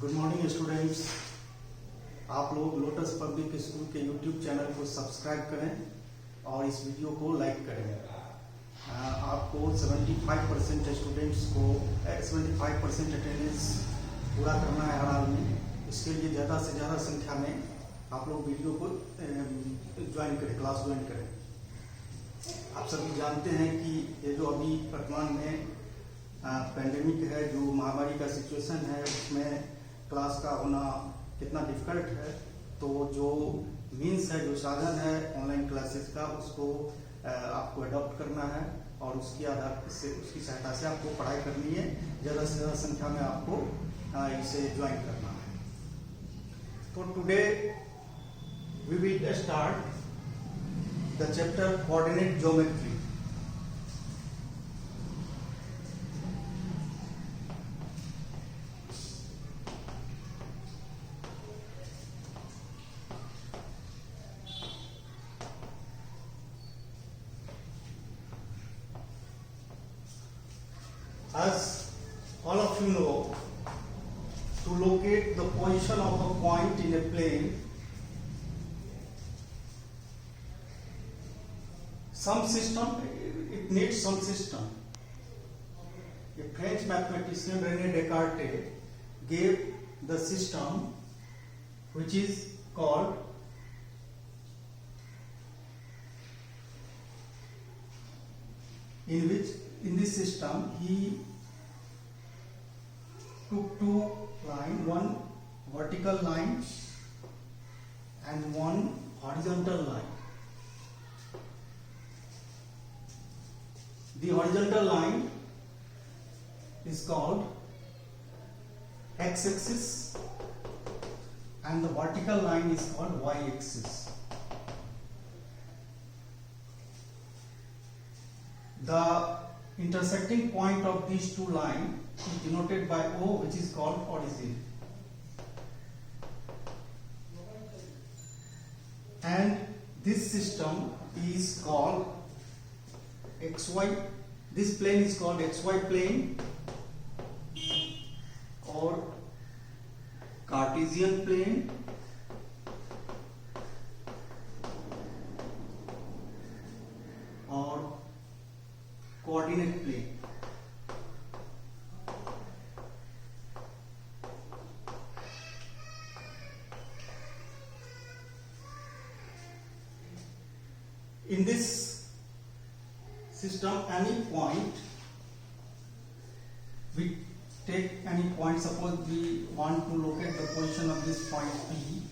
Good morning students. आप लोग lotus public school के यूट्यूब चैनल को सब्सक्राइब करें और इस वीडियो को लाइक करें। आपको 75% स्टूडेंट्स को 75% अटेंडेंस पूरा करना है हर हाल में। इसके लिए ज़्यादा से ज़्यादा संख्या में आप लोग वीडियो को ज्वाइन करें, क्लास ज्वाइन करें। आप सभी जानते हैं कि ये जो अभी वर्तमान में पेंडेमिक है, जो महामारी का सिचुएशन है, उसमें क्लास का होना कितना डिफिकल्ट है। तो जो मीन्स है, जो साधन है ऑनलाइन क्लासेस का, उसको आपको अडॉप्ट करना है और उसकी आधार से, उसकी सहायता से आपको पढ़ाई करनी है। ज़्यादा से ज़्यादा संख्या में आपको इसे ज्वाइन करना है। तो today we will start the chapter coordinate geometry. As all of you know, to locate the position of a point in a plane, some system, it needs some system. A French mathematician René Descartes gave the system which is called in this system he took two lines, one vertical line and one horizontal line. The horizontal line is called x-axis and the vertical line is called y-axis. The intersecting point of these two lines is denoted by O, which is called origin. And this system is called XY. This plane is called XY plane or Cartesian plane or coordinate plane. In this system, any point, we take any point, suppose we want to locate the position of this point P.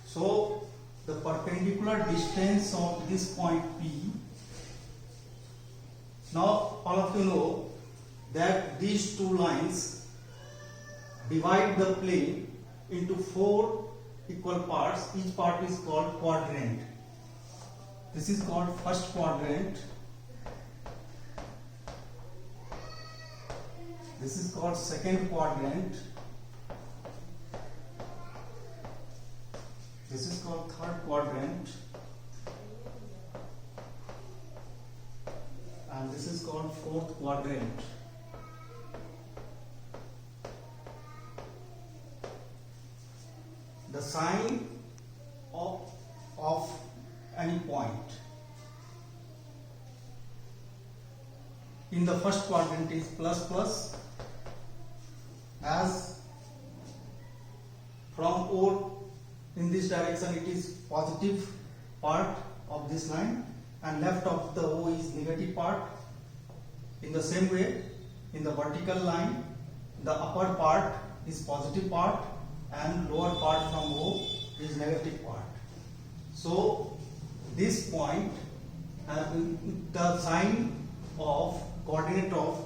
So the perpendicular distance of this point P, now all of you know that these two lines divide the plane into four equal parts. Each part is called quadrant. This is called first quadrant. This is called second quadrant. This is called third quadrant. And this is called fourth quadrant. The sign of any point in the first quadrant is plus plus, as from O in this direction it is positive part of this line and left of the O is negative part. In the same way, in the vertical line, the upper part is positive part and lower part from O is negative part. So this point, the sign of coordinate of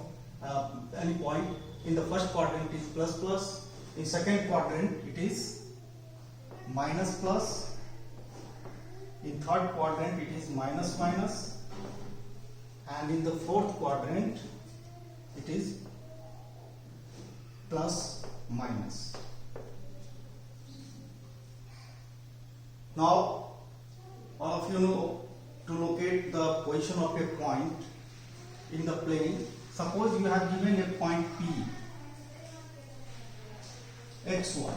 any point in the first quadrant is plus plus, in second quadrant it is minus plus, in third quadrant it is minus minus, and in the fourth quadrant it is plus minus. Now all of you know, to locate the position of a point in the plane, suppose you have given a point P xy.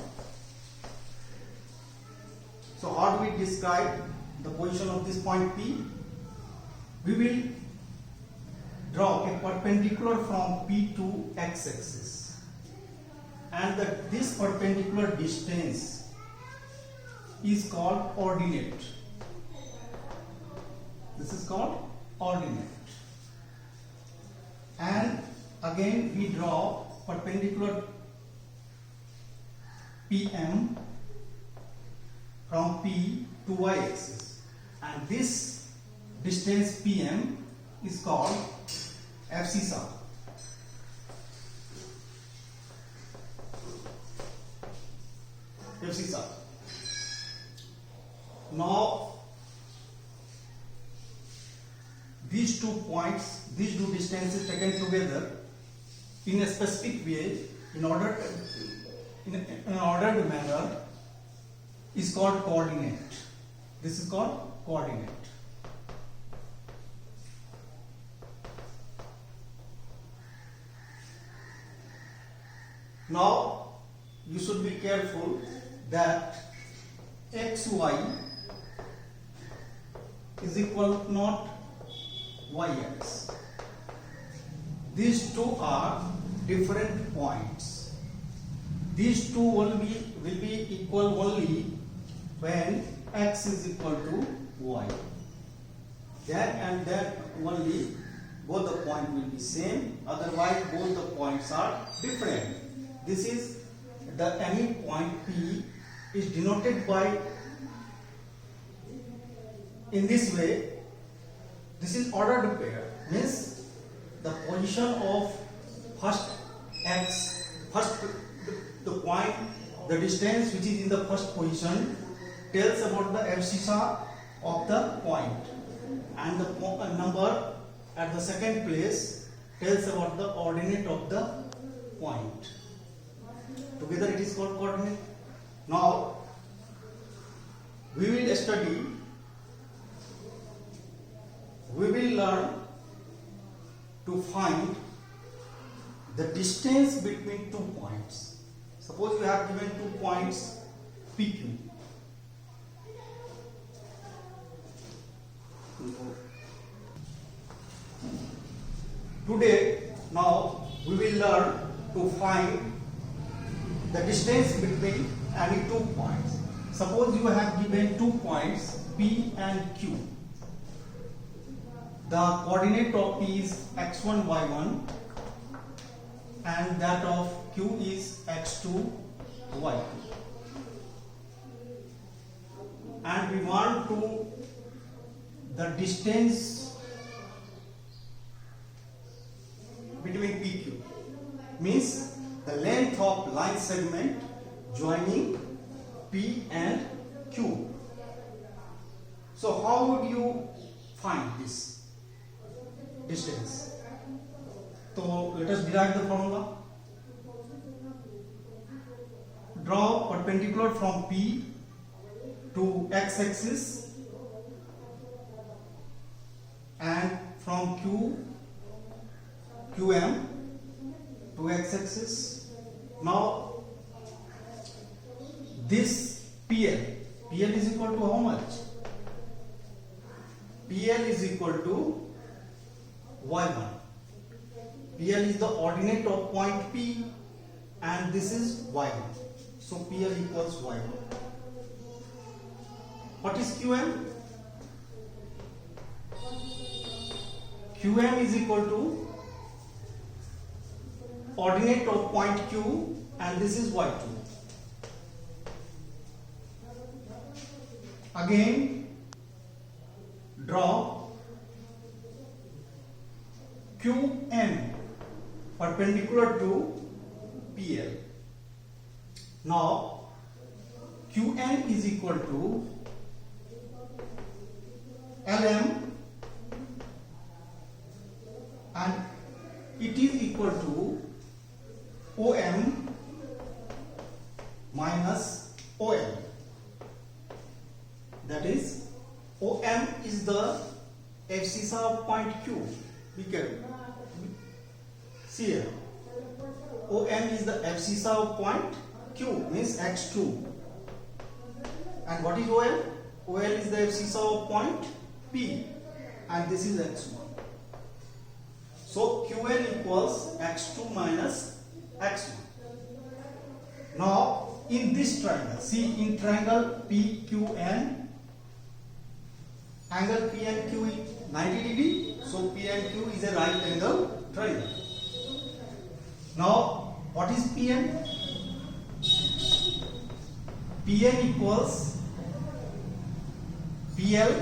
So how do we describe the position of this point P? We will draw a perpendicular from P to x-axis, and this perpendicular distance is called ordinate. This is called ordinate. And again we draw perpendicular PM from P to y-axis, and this distance PM is called abscissa. Abscissa. Now these 2 points, these 2 distances taken together in a specific way, in ordered manner, is called coordinate. This is called coordinate. Now you should be careful that xy is equal not yx. These two are different points. These two will be equal only when x is equal to y. That and that only both the points will be same. Otherwise, both the points are different. This is any point P is denoted by in this way. This is ordered pair, means the position of first the point, the distance which is in the first position tells about the abscissa of the point, and the number at the second place tells about the ordinate of the point. Together it is called coordinate. Now we will learn to find the distance between 2 points. Suppose you have given 2 points PQ. Today, now we will learn to find the distance between any 2 points. Suppose you have given 2 points P and Q. The coordinate of P is x1, y1, and that of Q is x2, y2. And we want the distance between PQ, means the length of line segment joining P and Q. So how would you find this distance? So let us derive the formula. Draw perpendicular from P to x-axis and from QM to x-axis. Now this PL is equal to how much? PL is equal to y1. PL is the ordinate of point P and this is y1. So PL equals y1. What is QM? QM is equal to ordinate of point Q and this is y2. Again, draw QN perpendicular to PL. Now QN is equal to LM and it is equal to OM minus OL. That is, OM is the abscissa of point Q. Be careful. See here. OM is the abscissa of point Q. Q means x2. And what is OL? OL is the abscissa of point P, and this is x1. So Qn equals x2 minus x1. Now in this triangle, see, in triangle PQN, angle P and Q is 90 degree, so P and Q is a right angle triangle. Now what is Pn? Pn equals PL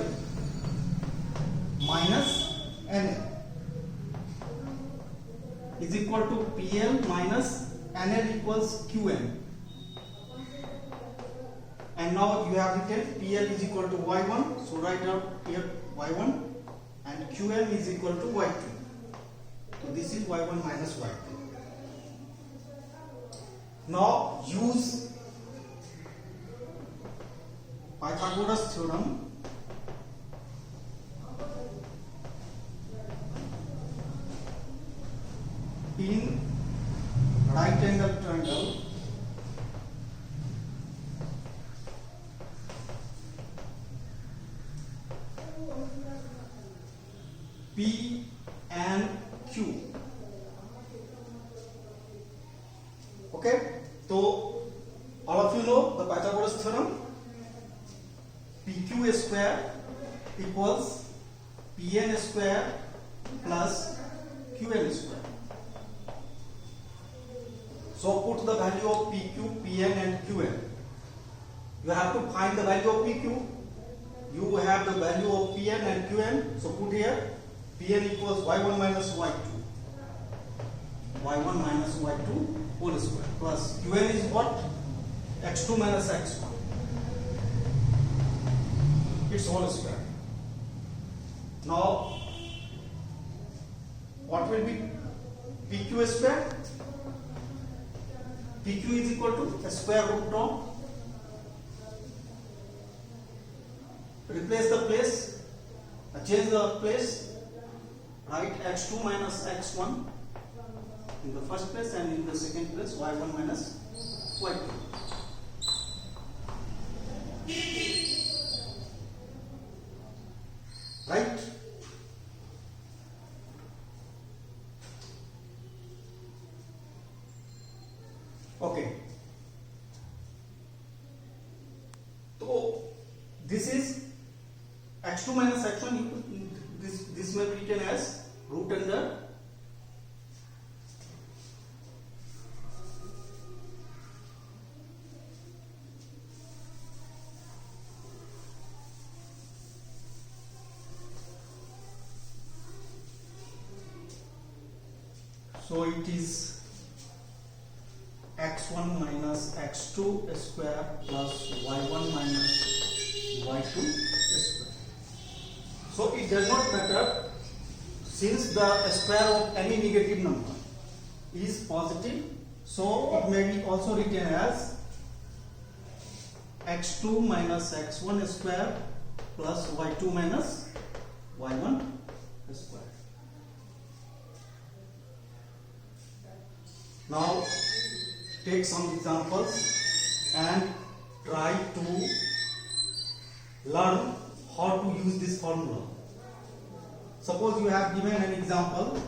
minus NL is equal to PL minus NL equals Qn. And now you have written PL is equal to Y1, so write out here Y1, and Qm is equal to Y2. So this is Y1 minus Y2. Now use Pythagoras theorem in right angle triangle P and Q. Okay, so all of you know the Pythagoras theorem. PQ square equals PN square plus QN square. So put the value of PQ, PN and QN. You have to find the value of PQ. You have the value of PN and QN. So put here Pn equals Y1 minus Y2. Y1 minus Y2 whole square plus Qn is what? X2 minus X1. It's whole square. Now what will be PQ square? PQ is equal to a square root of, replace the place, change the place, write x2 minus x1 in the first place, and in the second place y1 minus y2. Right? Okay. So this is x2 minus x1. This may be written as root under so it is x1 minus x2 square plus y1 minus y2 square. So it does not matter, since the square of any negative number is positive, so it may be also written as x2 minus x1 square plus y2 minus y1 square. Now take some examples and try to learn how to use this formula. Suppose you have given an example.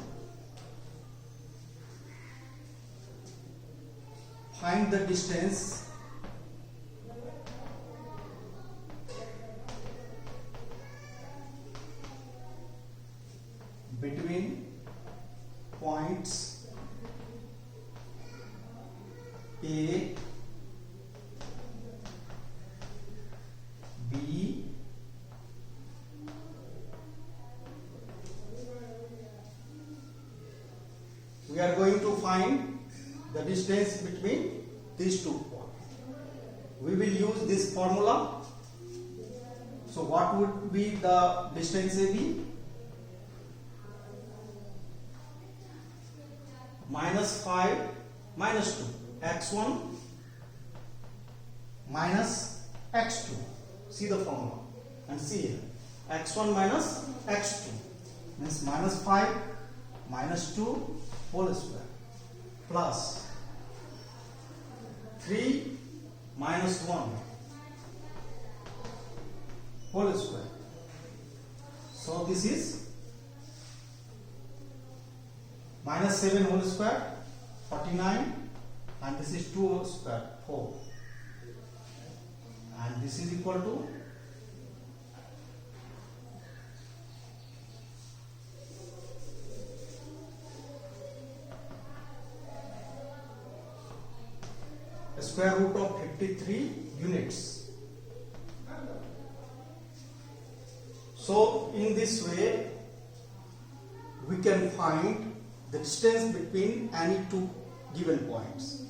Find the distance between points A, B, we are going to find the distance between these 2 points. We will use this formula. So what would be the distance AB? Minus 5 minus 2. X1 minus X2. See the formula and see here. X1 minus X2 means minus 5 minus 2 whole square plus 3 minus 1 whole square. So this is minus 7 whole square 49, and this is 2 whole square 4, and this is equal to square root of 53 units. So in this way we can find the distance between any two given points.